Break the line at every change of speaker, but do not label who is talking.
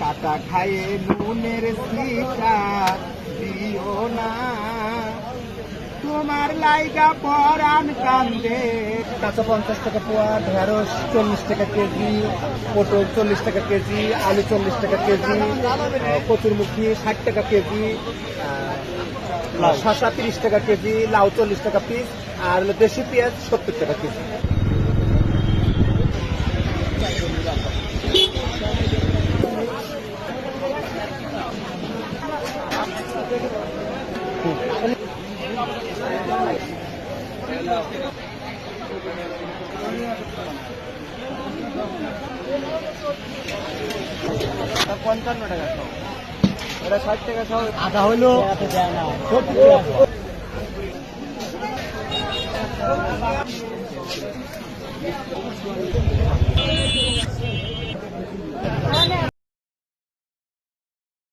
কাটা খায়ে নুনের স্লিপটা দিও না, তোমার লাইগা পরাণ কান্দে। কাঁচা 50 টাকা পোয়া, ঢেঁড়স 40 টাকা কেজি, পটল 40 টাকা কেজি, আলু 40 টাকা কেজি, কচুরমুখী 60 টাকা কেজি, শসা 30 টাকা কেজি, লাউ 40 টাকা পিস, আর দেশি পেঁয়াজ 70 টাকা কেজি। পঞ্চান্ন টাকা সব, এটা 60 টাকা সব। আধা হইলো দেয় না।